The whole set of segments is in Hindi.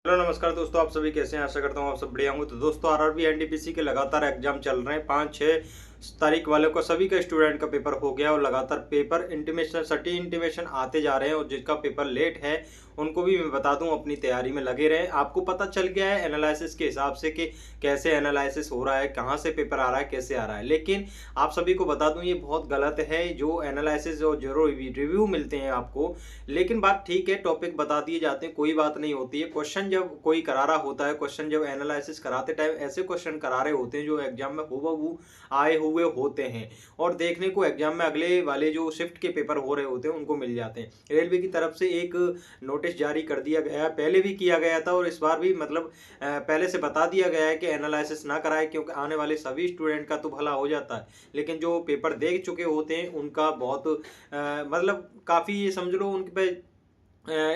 हेलो नमस्कार दोस्तों, आप सभी कैसे हैं। आशा करता हूँ आप सब बढ़िया होंगे। तो दोस्तों आरआरबी एनटीपीसी के लगातार एग्जाम चल रहे हैं। 5-6 तारीख वाले को सभी का स्टूडेंट का पेपर हो गया और लगातार पेपर इंटीमेशन सटी इंटीमेशन आते जा रहे हैं। और जिसका पेपर लेट है उनको भी मैं बता दूं अपनी तैयारी में लगे रहें। आपको पता चल गया है एनालिसिस के हिसाब से कि कैसे एनालिसिस हो रहा है, कहाँ से पेपर आ रहा है, कैसे आ रहा है। लेकिन आप सभी को बता दूं ये बहुत गलत है। जो एनालिसिस और जो रिव्यू मिलते हैं आपको, लेकिन बात ठीक है, टॉपिक बता दिए जाते हैं, कोई बात नहीं होती है। क्वेश्चन जब कोई करा रहा होता है, क्वेश्चन जब एनालिसिस कराते टाइम ऐसे क्वेश्चन करा रहे होते हैं जो एग्जाम में हूबहू आए हुए होते हैं और देखने को एग्जाम में अगले वाले जो शिफ्ट के पेपर हो रहे होते हैं उनको मिल जाते हैं। रेलवे की तरफ से एक नोटिस जारी कर दिया गया है, पहले भी किया गया था और इस बार भी मतलब पहले से बता दिया गया है कि एनालिसिस ना कराए, क्योंकि आने वाले सभी स्टूडेंट का तो भला हो जाता है, लेकिन जो पेपर देख चुके होते हैं उनका बहुत मतलब काफ़ी ये समझ लो उनके पे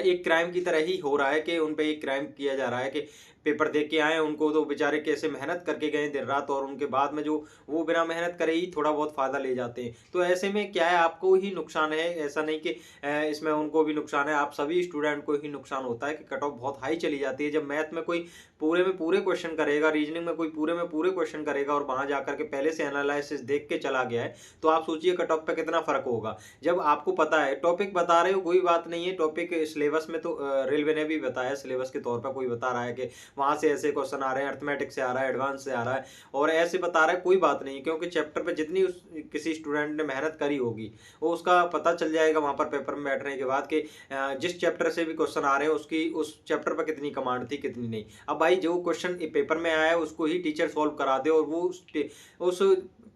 एक क्राइम की तरह ही हो रहा है कि उन पे एक क्राइम किया जा रहा है कि पेपर देख के आए। उनको तो बेचारे कैसे मेहनत करके गए दिन रात, और उनके बाद में जो वो बिना मेहनत करे ही थोड़ा बहुत फ़ायदा ले जाते हैं। तो ऐसे में क्या है, आपको ही नुकसान है, ऐसा नहीं कि इसमें उनको भी नुकसान है। आप सभी स्टूडेंट को ही नुकसान होता है कि कट ऑफ बहुत हाई चली जाती है। जब मैथ में कोई पूरे में पूरे क्वेश्चन करेगा, रीजनिंग में कोई पूरे में पूरे क्वेश्चन करेगा और वहाँ जाकर के पहले से एनालिसिस देख के चला गया है, तो आप सोचिए कट ऑफ पे कितना फ़र्क होगा। जब आपको पता है, टॉपिक बता रहे हो कोई बात नहीं है, टॉपिक सिलेबस में तो रेलवे ने भी बताया, सिलेबस के तौर पर कोई बता रहा है कि वहाँ से ऐसे क्वेश्चन आ रहे हैं, अर्थमेटिक से आ रहा है, एडवांस से आ रहा है और ऐसे बता रहा है, कोई बात नहीं, क्योंकि चैप्टर पे जितनी किसी स्टूडेंट ने मेहनत करी होगी वो उसका पता चल जाएगा वहाँ पर पेपर में बैठने के बाद कि जिस चैप्टर से भी क्वेश्चन आ रहे हैं उसकी उस चैप्टर पर कितनी कमांड थी कितनी नहीं। अब भाई जो क्वेश्चन पेपर में आया है उसको ही टीचर सॉल्व करा दे और वो उस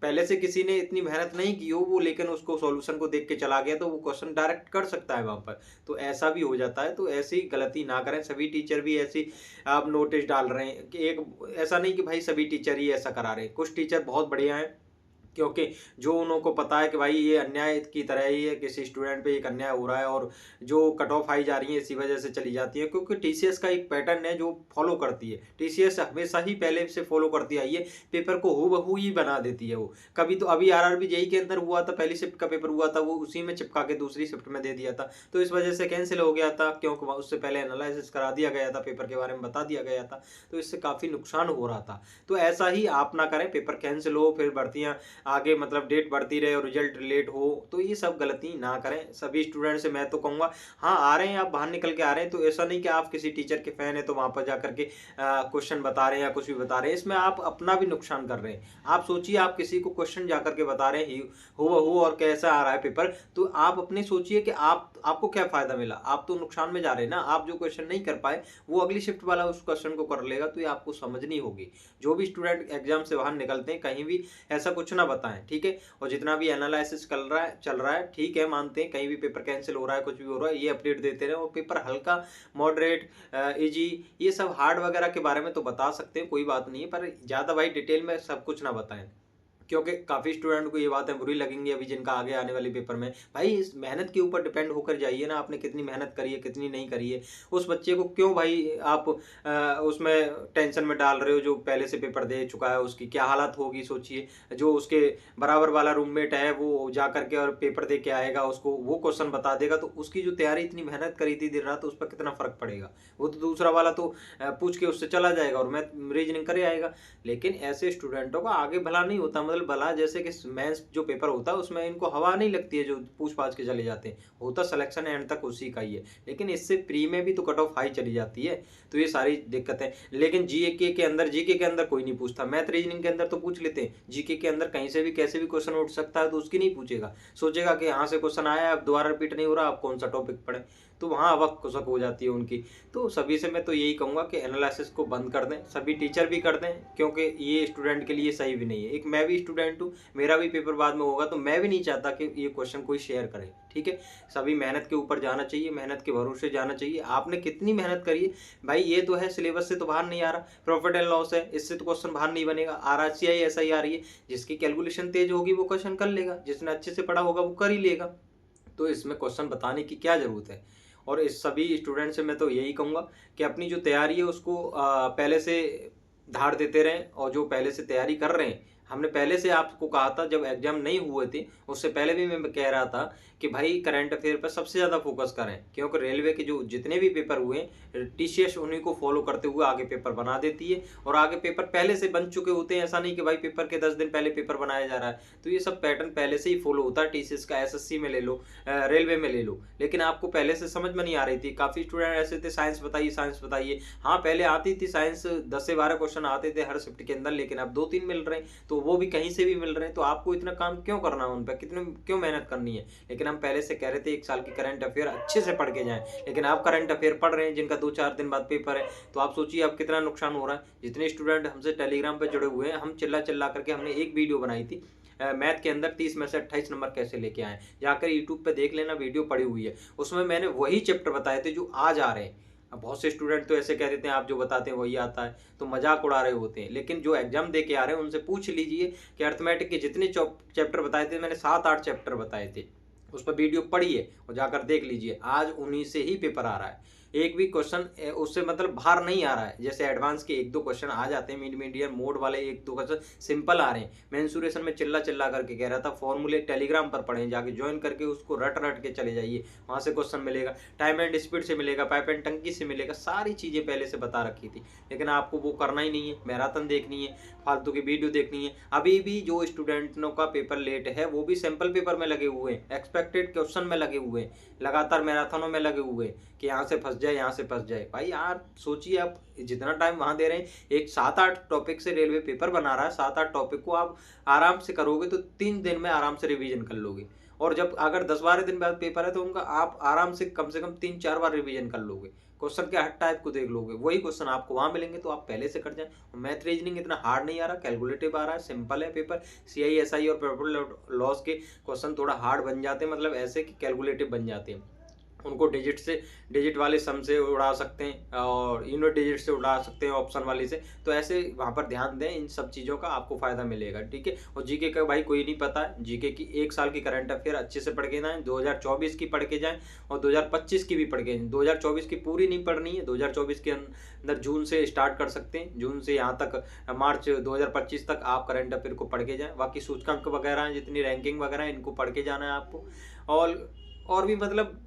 पहले से किसी ने इतनी मेहनत नहीं की हो वो, लेकिन उसको सॉल्यूशन को देख के चला गया तो वो क्वेश्चन डायरेक्ट कर सकता है वहाँ पर। तो ऐसा भी हो जाता है, तो ऐसी गलती ना करें। सभी टीचर भी ऐसी आप नोटिस डाल रहे हैं कि एक ऐसा नहीं कि भाई सभी टीचर ही ऐसा करा रहे हैं। कुछ टीचर बहुत बढ़िया हैं, क्योंकि जो उनको पता है कि भाई ये अन्याय की तरह ही है, किसी स्टूडेंट पे एक अन्याय हो रहा है और जो कट ऑफ आई जा रही है इसी वजह से चली जाती है। क्योंकि टीसीएस का एक पैटर्न है जो फॉलो करती है, टीसीएस हमेशा ही पहले से फॉलो करती आई है, पेपर को हूबहू ही बना देती है वो। कभी तो अभी आरआरबी जेई के अंदर हुआ था, पहली शिफ्ट का पेपर हुआ था, वो उसी में चिपका के दूसरी शिफ्ट में दे दिया था, तो इस वजह से कैंसिल हो गया था, क्योंकि उससे पहले एनालिसिस करा दिया गया था, पेपर के बारे में बता दिया गया था, तो इससे काफ़ी नुकसान हो रहा था। तो ऐसा ही आप ना करें, पेपर कैंसिल हो फिर भर्तियाँ आगे मतलब डेट बढ़ती रहे और रिजल्ट लेट हो, तो ये सब गलती ना करें। सभी स्टूडेंट से मैं तो कहूँगा, हाँ आ रहे हैं आप बाहर निकल के आ रहे हैं, तो ऐसा नहीं कि आप किसी टीचर के फैन है तो वहाँ पर जाकर के क्वेश्चन बता रहे हैं या कुछ भी बता रहे हैं, इसमें आप अपना भी नुकसान कर रहे हैं। आप सोचिए, आप किसी को क्वेश्चन जाकर के बता रहे हैं हो और कैसा आ रहा है पेपर, तो आप अपने सोचिए कि आपको क्या फायदा मिला। आप तो नुकसान में जा रहे हैं ना। आप जो क्वेश्चन नहीं कर पाए वो अगली शिफ्ट वाला उस क्वेश्चन को कर लेगा, तो ये आपको समझनी होगी। जो भी स्टूडेंट एग्जाम से बाहर निकलते हैं कहीं भी ऐसा कुछ ना बताएं, ठीक है। और जितना भी एनालिसिस चल रहा है ठीक है, मानते हैं कहीं भी पेपर कैंसिल हो रहा है, कुछ भी हो रहा है, ये अपडेट देते रहे। और पेपर हल्का, मॉडरेट, इजी, ये सब हार्ड वगैरह के बारे में तो बता सकते हैं, कोई बात नहीं है, पर ज़्यादा भाई डिटेल में सब कुछ ना बताएं, क्योंकि काफ़ी स्टूडेंट को ये बातें बुरी लगेंगी अभी जिनका आगे आने वाले पेपर में। भाई इस मेहनत के ऊपर डिपेंड होकर जाइए ना, आपने कितनी मेहनत करी है कितनी नहीं करी है। उस बच्चे को क्यों भाई आप उसमें टेंशन में डाल रहे हो जो पहले से पेपर दे चुका है, उसकी क्या हालत होगी सोचिए। जो उसके बराबर वाला रूममेट है वो जा करके और पेपर दे के आएगा, उसको वो क्वेश्चन बता देगा, तो उसकी जो तैयारी इतनी मेहनत करी थी दिन रात, उस पर कितना फ़र्क पड़ेगा। वो तो दूसरा वाला तो पूछ के उससे चला जाएगा और मैं रीजनिंग करे आएगा। लेकिन ऐसे स्टूडेंटों का आगे भला नहीं होता, मतलब भला जैसे कि मेंस जो पेपर होता है उसमें इनको हवा नहीं लगती है जो पूछ पाछ के चले जाते हैं, होता सिलेक्शन एंड तक उसी का ही है, लेकिन इससे प्री में भी तो कट ऑफ हाई चली जाती है। तो ये सारी दिक्कतें। लेकिन जीके के अंदर कोई नहीं पूछता, मैथ रीजनिंग के अंदर तो पूछ लेते हैं, जीके के अंदर कहीं से भी कैसे भी क्वेश्चन उठ सकता है, तो उसकी नहीं पूछेगा, सोचेगा कि यहाँ से क्वेश्चन आया अब दोबारा रिपीट नहीं हो रहा, आप कौन सा टॉपिक पढ़ें, तो वहाँ वक्त कुसक हो जाती है उनकी। तो सभी से मैं तो यही कहूँगा कि एनालिसिस को बंद कर दें, सभी टीचर भी कर दें, क्योंकि ये स्टूडेंट के लिए सही भी नहीं है। एक मैं भी स्टूडेंट हूँ, मेरा भी पेपर बाद में होगा, तो मैं भी नहीं चाहता कि ये क्वेश्चन कोई शेयर करे, ठीक है। सभी मेहनत के ऊपर जाना चाहिए, मेहनत के भरोसे जाना चाहिए। आपने कितनी मेहनत करी है भाई, ये तो है सिलेबस से तो बाहर नहीं आ रहा, प्रॉफिट एंड लॉस है, इससे तो क्वेश्चन बाहर नहीं बनेगा। आरआरसीआई ऐसा ही आ रही है, जिसकी कैलकुलेशन तेज होगी वो क्वेश्चन कर लेगा, जिसने अच्छे से पढ़ा होगा वो कर ही लेगा, तो इसमें क्वेश्चन बताने की क्या ज़रूरत है। और इस सभी स्टूडेंट से मैं तो यही कहूँगा कि अपनी जो तैयारी है उसको पहले से धार देते रहें, और जो पहले से तैयारी कर रहे हैं हमने पहले से आपको कहा था, जब एग्जाम नहीं हुए थे उससे पहले भी मैं कह रहा था कि भाई करंट अफेयर पर सबसे ज़्यादा फोकस करें, क्योंकि रेलवे के जो जितने भी पेपर हुए टीसीएस उन्हीं को फॉलो करते हुए आगे पेपर बना देती है, और आगे पेपर पहले से बन चुके होते हैं। ऐसा नहीं कि भाई पेपर के 10 दिन पहले पेपर बनाया जा रहा है, तो ये सब पैटर्न पहले से ही फॉलो होता है। टीसीएस का एसएससी में ले लो, रेलवे में ले लो, लेकिन आपको पहले से समझ में नहीं आ रही थी। काफ़ी स्टूडेंट ऐसे थे, साइंस बताइए साइंस बताइए। हाँ, पहले आती थी साइंस, 10 से 12 क्वेश्चन आते थे हर शिफ्ट के अंदर, लेकिन अब 2-3 मिल रहे हैं, तो वो भी कहीं से भी मिल रहे हैं। तो आपको इतना काम क्यों करना है उन पर, कितने क्यों मेहनत करनी है। लेकिन हम पहले से कह रहे थे 1 साल की करंट अफेयर अच्छे से पढ़ के जाएं, लेकिन आप करंट अफेयर पढ़ रहे हैं जिनका 2-4 दिन बाद पेपर है, तो आप सोचिए अब कितना नुकसान हो रहा है। जितने स्टूडेंट हमसे टेलीग्राम पर जुड़े हुए हैं, हम चिल्ला चिल्ला करके हमने एक वीडियो बनाई थी मैथ के अंदर 30 में से 28 नंबर कैसे लेके आए, जाकर यूट्यूब पे देख लेना, वीडियो पड़ी हुई है। उसमें मैंने वही चैप्टर बताए थे जो आज आ रहे हैं। अब बहुत से स्टूडेंट तो ऐसे कह देते हैं आप जो बताते हैं वही आता है, तो मजाक उड़ा रहे होते हैं। लेकिन जो एग्जाम दे के आ रहे हैं उनसे पूछ लीजिए कि अर्थमेटिक के जितने चैप्टर बताए थे, मैंने 7-8 चैप्टर बताए थे, उस पर वीडियो पढ़िए और जाकर देख लीजिए। आज उन्हीं से ही पेपर आ रहा है। एक भी क्वेश्चन उससे मतलब बाहर नहीं आ रहा है। जैसे एडवांस के 1-2 क्वेश्चन आ जाते हैं, मीडियम मोड वाले 1-2 क्वेश्चन सिंपल आ रहे हैं। मेंसुरेशन में चिल्ला चिल्ला करके कह रहा था, फॉर्मूले टेलीग्राम पर पढ़ें, जाके ज्वाइन करके उसको रट रट के चले जाइए, वहाँ से क्वेश्चन मिलेगा। टाइम एंड स्पीड से मिलेगा, पाइप एंड टंकी से मिलेगा, सारी चीज़ें पहले से बता रखी थी। लेकिन आपको वो करना ही नहीं है, मैराथन देखनी है, फालतू की वीडियो देखनी है। अभी भी जो स्टूडेंटों का पेपर लेट है वो भी सैम्पल पेपर में लगे हुए हैं, एक्सपेक्टेड क्वेश्चन में लगे हुए हैं, लगातार मैराथनों में लगे हुए हैं कि यहाँ से फंस जाए, यहाँ से फंस जाए। भाई यार सोचिए, आप जितना टाइम वहाँ दे रहे हैं, एक 7-8 टॉपिक से रेलवे पेपर बना रहा है, 7-8 टॉपिक को आप आराम से करोगे तो 3 दिन में आराम से रिवीजन कर लोगे। और जब अगर 10-12 दिन बाद पेपर है तो उनका आप आराम से कम 3-4 बार रिवीजन कर लोगे। क्वेश्चन के हर टाइप को देख लोगे, वही क्वेश्चन आपको वहाँ मिलेंगे, तो आप पहले से कर जाएं। मैथ रीजनिंग इतना हार्ड नहीं आ रहा, कैलकुलेटिव आ रहा है, सिंपल है पेपर। CI SI और प्रॉफिट लॉस के क्वेश्चन थोड़ा हार्ड बन जाते हैं, मतलब ऐसे कि कैलकुलेटिव बन जाते हैं। उनको डिजिट वाले सम से उड़ा सकते हैं और यूनिट डिजिट से उड़ा सकते हैं, ऑप्शन वाले से। तो ऐसे वहाँ पर ध्यान दें, इन सब चीज़ों का आपको फ़ायदा मिलेगा, ठीक है। और जीके का भाई कोई नहीं पता है, जीके की 1 साल की करंट अफेयर अच्छे से पढ़ के जाएँ, 2024 की पढ़ के जाएँ और 2025 की भी पढ़ के जाएँ। 2024 की पूरी नहीं पढ़नी है, 2024 के अंदर जून से स्टार्ट कर सकते हैं, जून से यहाँ तक मार्च 2025 तक आप करंट अफेयर को पढ़ के जाएँ। बाकी सूचकांक वगैरह जितनी रैंकिंग वगैरह इनको पढ़ के जाना है आपको। और भी मतलब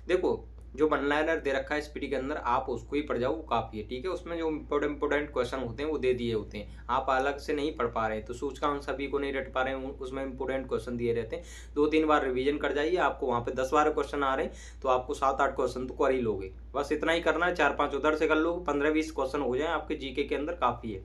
देखो, जो वन लाइनर दे रखा है स्पीडी के अंदर, आप उसको ही पढ़ जाओ, वो काफ़ी है, ठीक है। उसमें जो इंपॉर्टेंट क्वेश्चन होते हैं वो दे दिए होते हैं, आप अलग से नहीं पढ़ पा रहे हैं, तो सूचकांक सभी को नहीं रट पा रहे हैं, उसमें इंपॉर्टेंट क्वेश्चन दिए रहते हैं। 2-3 बार रिवीजन कर जाइए, आपको वहाँ पे 10-12 क्वेश्चन आ रहे हैं, तो आपको 7-8 क्वेश्चन तो कर ही लोगे। बस इतना ही करना है, 4-5 उधर से कर लो, 15-20 क्वेश्चन हो जाए आपके जीके के अंदर, काफ़ी है।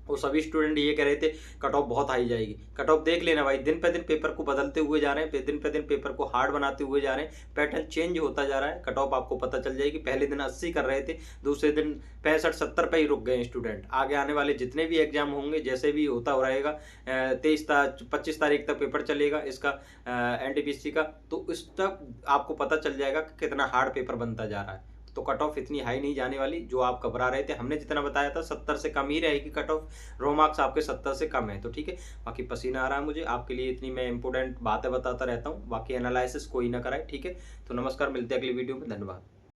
वो सभी स्टूडेंट ये कह रहे थे कट ऑफ बहुत हाई जाएगी। कट ऑफ देख लेना भाई, दिन पे दिन पेपर को बदलते हुए जा रहे हैं, दिन पे दिन पेपर को हार्ड बनाते हुए जा रहे हैं, पैटर्न चेंज होता जा रहा है। कट ऑफ आपको पता चल जाएगी। पहले दिन 80 कर रहे थे, दूसरे दिन 65-70 पे ही रुक गए स्टूडेंट। आगे आने वाले जितने भी एग्जाम होंगे, जैसे भी होता रहेगा, 25 तारीख तक पेपर चलेगा इसका, NTPC का, तो इस तक आपको पता चल जाएगा कि कितना हार्ड पेपर बनता जा रहा है। तो कट ऑफ इतनी हाई नहीं जाने वाली जो आप घबरा रहे थे। हमने जितना बताया था 70 से कम ही रहेगी कट ऑफ, रो मार्क्स आपके 70 से कम है, तो ठीक है। बाकी पसीना आ रहा है मुझे, आपके लिए इतनी मैं इंपॉर्टेंट बातें बताता रहता हूँ, बाकी एनालिसिस कोई ना कराए, ठीक है। तो नमस्कार, मिलते हैं अगली वीडियो में, धन्यवाद।